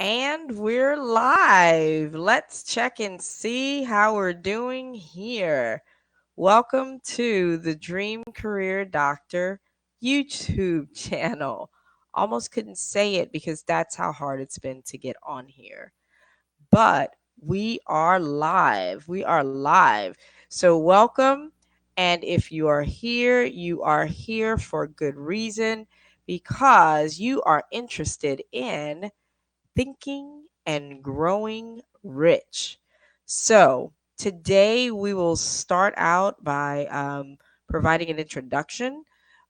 And we're live. Let's check and see how we're doing here. Welcome to the Dream Career Doctor YouTube channel. Almost couldn't say it because that's how hard it's been to get on here. But we are live. We are live. So, welcome. And if you are here for good reason because you are interested in thinking and growing rich. So, today we will start out by providing an introduction.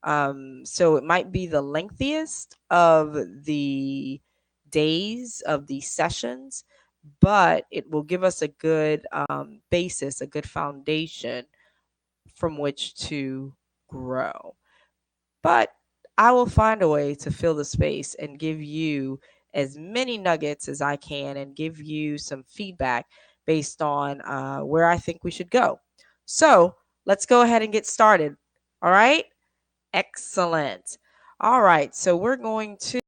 So, it might be the lengthiest of the days of these sessions, but it will give us a good basis, a good foundation from which to grow. But I will find a way to fill the space and give you as many nuggets as I can and give you some feedback based on where I think we should go. So let's go ahead and get started. All right? Excellent. All right. So we're going to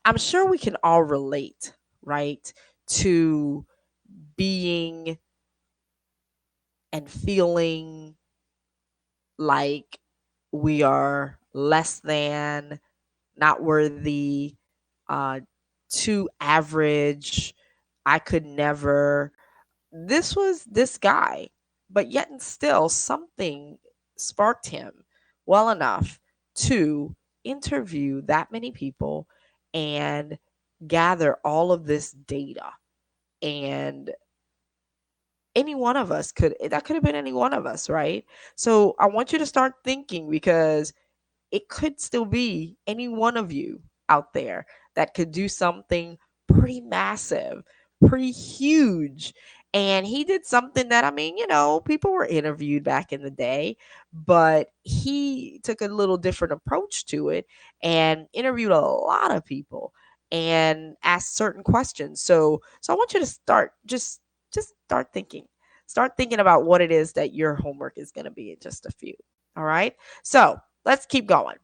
I'm sure we can all relate, right, to being and feeling like we are less than, not worthy, uh, too average. I could never. This was this guy, but yet and still something sparked him well enough to interview that many people and gather all of this data. And any one of us could, that could have been any one of us, right? So I want you to start thinking, because it could still be any one of you out there that could do something pretty massive, pretty huge. And he did something that, I mean, people were interviewed back in the day, but he took a little different approach to it and interviewed a lot of people and asked certain questions. So I want you to start just start thinking. Start thinking about what it is that your homework is going to be in just a few. All right? So, let's keep going.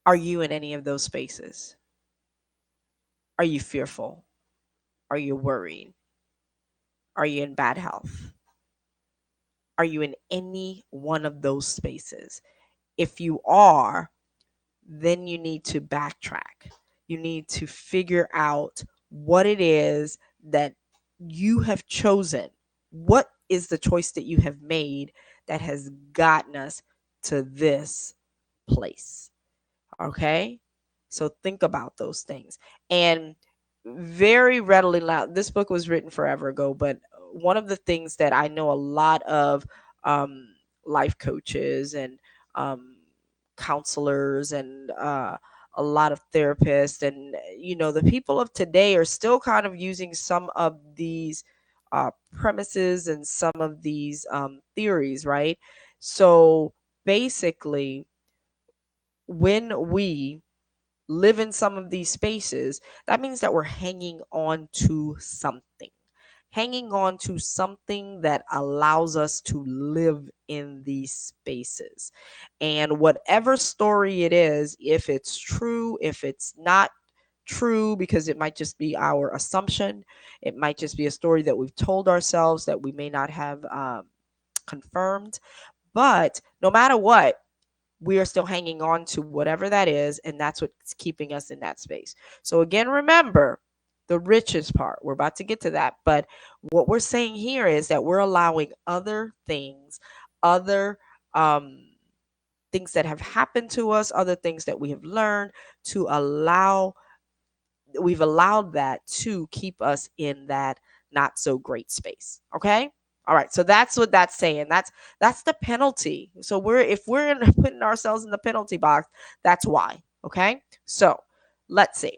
Are you in any of those spaces? Are you fearful? Are you worried? Are you in bad health? Are you in any one of those spaces? If you are, then you need to backtrack. You need to figure out what it is that you have chosen. What is the choice that you have made that has gotten us to this place. Okay? So think about those things. And very readily loud. This book was written forever ago, but one of the things that I know a lot of um, life coaches and um, counselors and a lot of therapists and the people of today are still kind of using some of these premises and some of these theories, right? So basically, when we live in some of these spaces, that means that we're hanging on to something that allows us to live in these spaces. And whatever story it is, if it's true, if it's not true, because it might just be our assumption, it might just be a story that we've told ourselves that we may not have confirmed. But no matter what, we are still hanging on to whatever that is, and that's what's keeping us in that space. So again, remember the richest part. We're about to get to that, but what we're saying here is that we're allowing other things, other um, things that have happened to us, other things that we have learned to allow. We've allowed that to keep us in that not so great space. Okay. All right, so that's what that's saying. That's the penalty. So if we're putting ourselves in the penalty box, that's why. Okay, so let's see.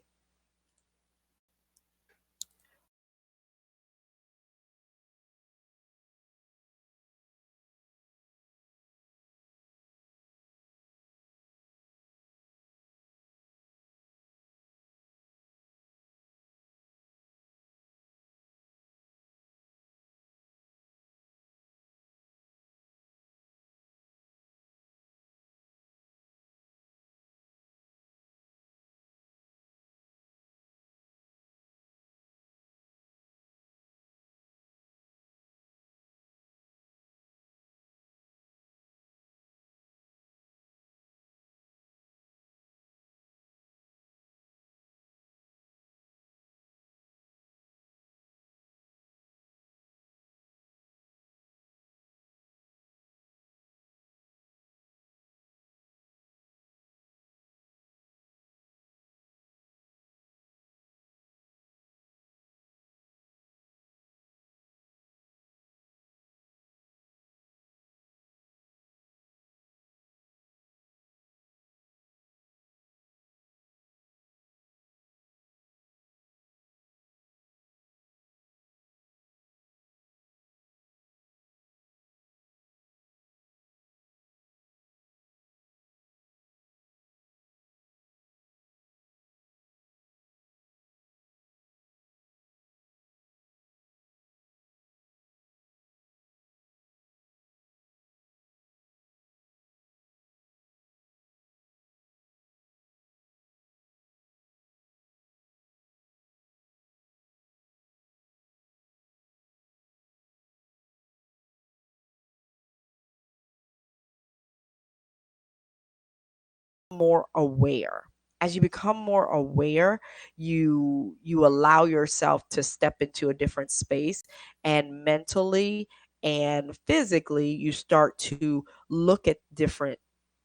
More aware. As you become more aware, you allow yourself to step into a different space, and mentally and physically you start to look at different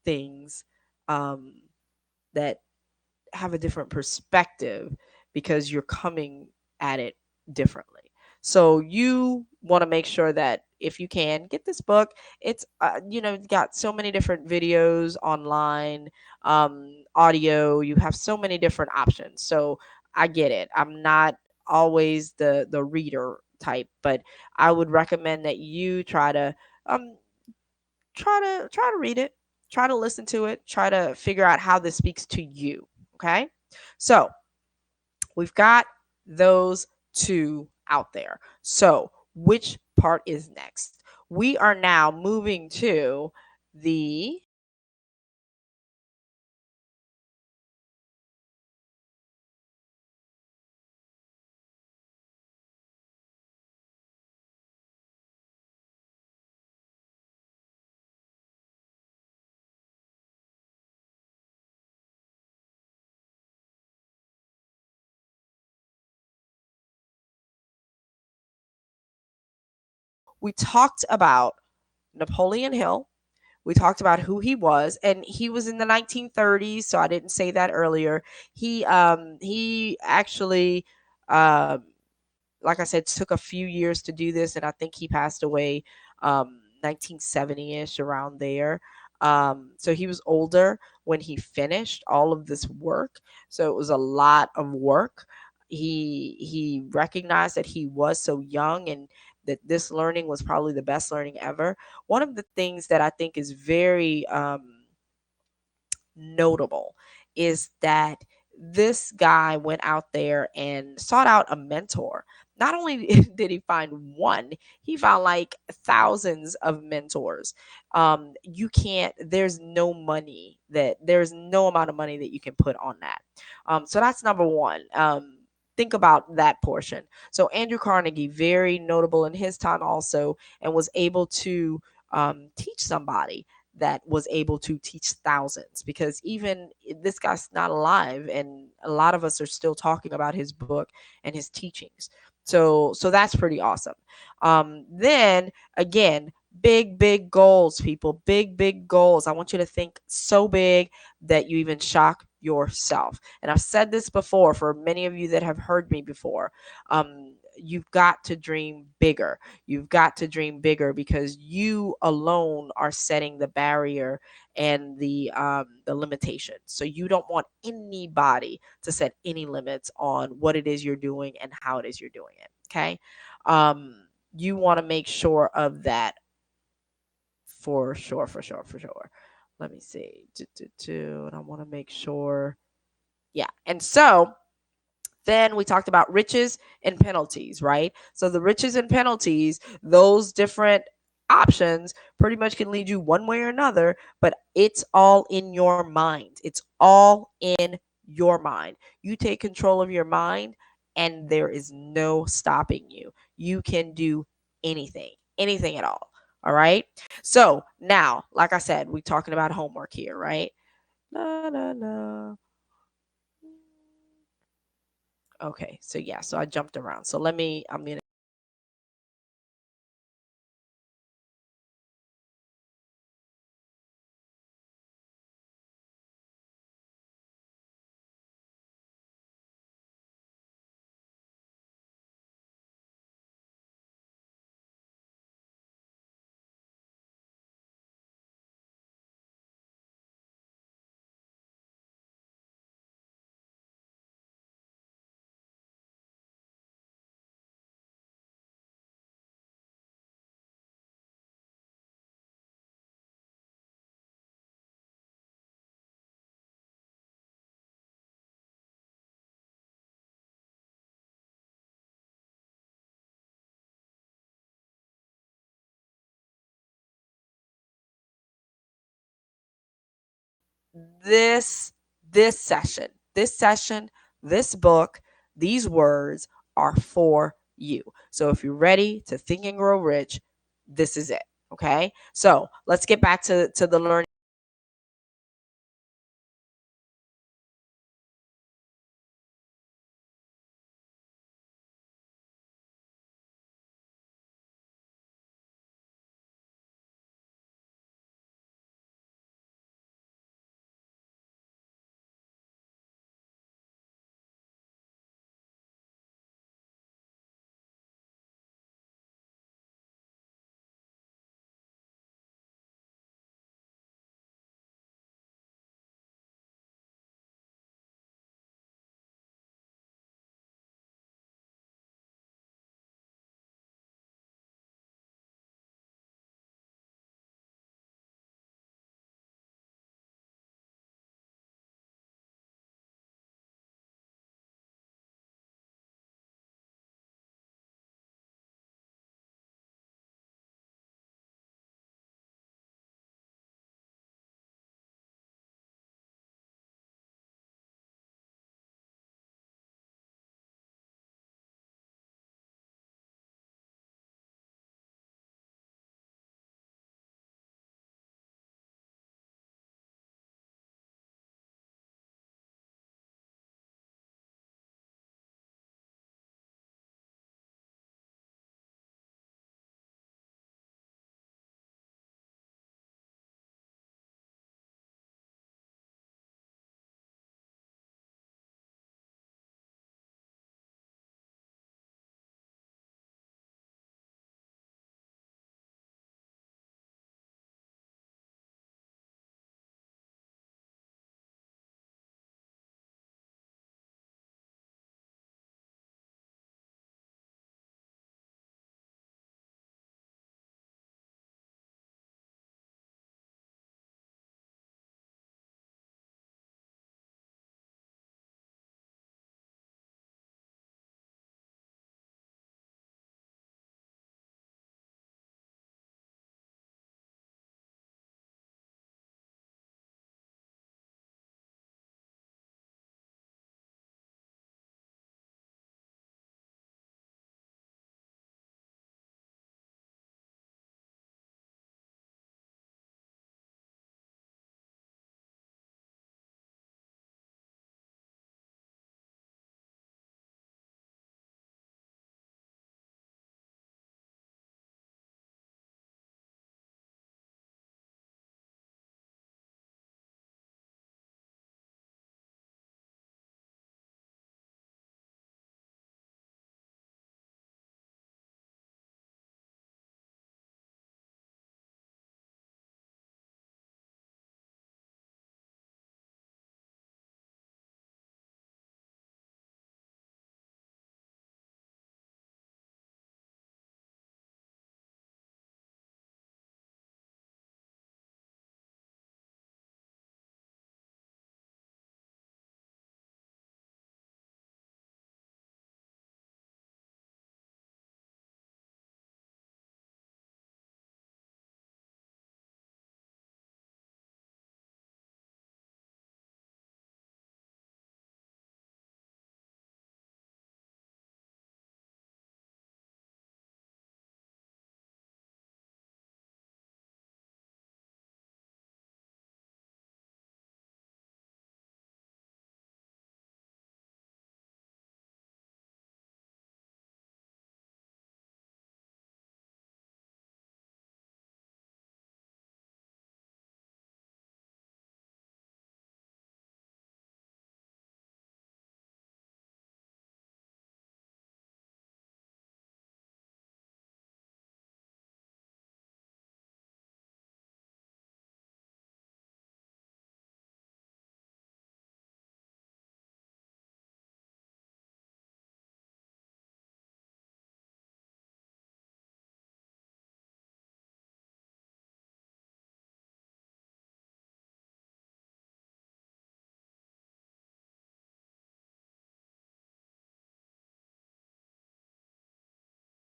things um, that have a different perspective because you're coming at it differently. So you want to make sure that if you can get this book, it's got so many different videos online, audio. You have so many different options. So I get it. I'm not always the reader type, but I would recommend that you um try to read it, try to listen to it, try to figure out how this speaks to you. Okay. So we've got those two out there. So which part is next? We are now moving to the we talked about Napoleon Hill. We talked about who he was, and he was in the 1930s. So I didn't say that earlier. He actually, um, like I said, took a few years to do this, and I think he passed away 1970-ish, around there. So he was older when he finished all of this work. So it was a lot of work. He recognized that he was so young and that this learning was probably the best learning ever. One of the things that I think is very notable is that this guy went out there and sought out a mentor. Not only did he find one, he found like thousands of mentors. You can't, there's no amount of money that you can put on that. So that's number one. Think about that portion. So Andrew Carnegie, very notable in his time also, and was able to teach somebody that was able to teach thousands, because even this guy's not alive and a lot of us are still talking about his book and his teachings. So that's pretty awesome. Then again, big goals, people. Big goals. I want you to think so big that you even shock yourself. And I've said this before for many of you that have heard me before. You've got to dream bigger. You've got to dream bigger, because you alone are setting the barrier and the limitations. So you don't want anybody to set any limits on what it is you're doing and how it is you're doing it. Okay. You want to make sure of that, for sure. Let me see. And I want to make sure. Yeah. And so then we talked about riches and penalties, right? So the riches and penalties, those different options pretty much can lead you one way or another, but it's all in your mind. It's all in your mind. You take control of your mind, and there is no stopping you. You can do anything at all. All right. So now, like I said, we're talking about homework here, right? La, la, la. Okay, so yeah, so I jumped around. So I'm gonna this this session, this session, this book, these words are for you. So if you're ready to think and grow rich, this is it. Okay? So, let's get back to the learning.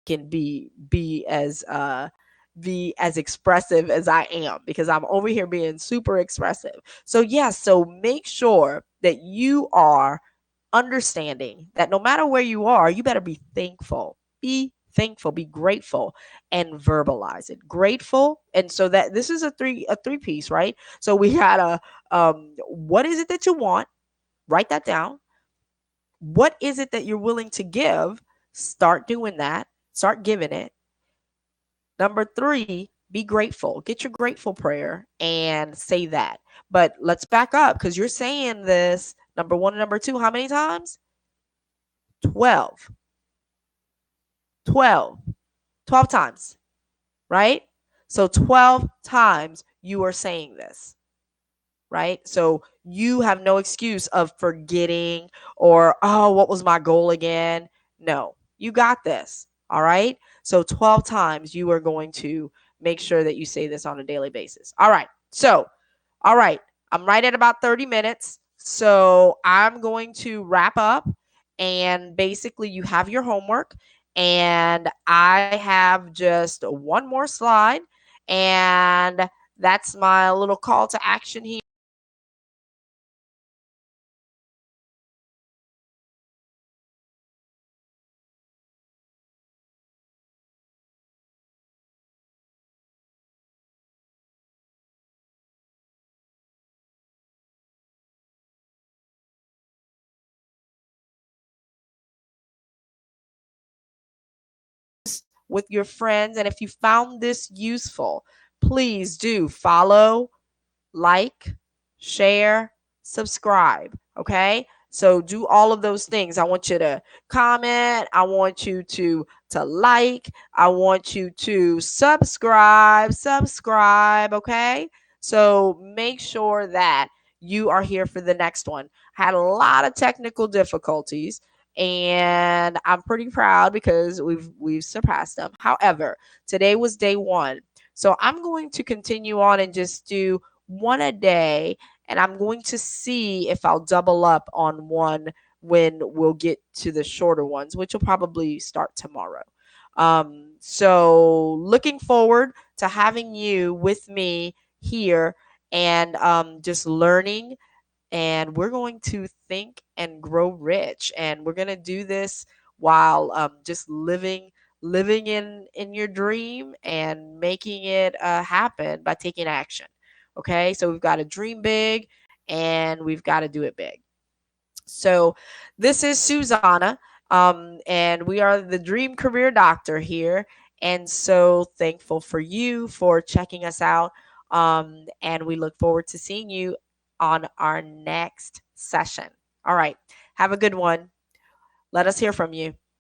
can be as expressive as I am, because I'm over here being super expressive. So yes, so make sure that you are understanding that no matter where you are, you better be thankful. Be thankful, be grateful, and verbalize it. Grateful, and so that this is a three piece, right? So we had a what is it that you want? Write that down. What is it that you're willing to give? Start doing that. Start giving it. Number three, be grateful. Get your grateful prayer and say that. But let's back up, because you're saying this number one and number two how many times? 12. 12. 12 times, right? So 12 times you are saying this, right? So you have no excuse of forgetting or, oh, what was my goal again? No, you got this. All right. So 12 times you are going to make sure that you say this on a daily basis. All right. So, all right. I'm right at about 30 minutes. So I'm going to wrap up, and basically you have your homework, and I have just one more slide, and that's my little call to action here. With your friends. And if you found this useful, please do follow, like, share, subscribe. Okay. So do all of those things. I want you to comment. I want you to like. I want you to subscribe. Okay. So make sure that you are here for the next one. Had a lot of technical difficulties, and I'm pretty proud because we've surpassed them. However, today was day one. So I'm going to continue on and just do one a day, and I'm going to see if I'll double up on one when we'll get to the shorter ones, which will probably start tomorrow. So looking forward to having you with me here, and just learning, and we're going to think and grow rich, and we're going to do this while just living in your dream and making it happen by taking action. Okay, so we've got to dream big, and we've got to do it big. So this is Susanna, and we are the Dream Career Doctor here, and so thankful for you for checking us out, and we look forward to seeing you on our next session. All right, have a good one. Let us hear from you.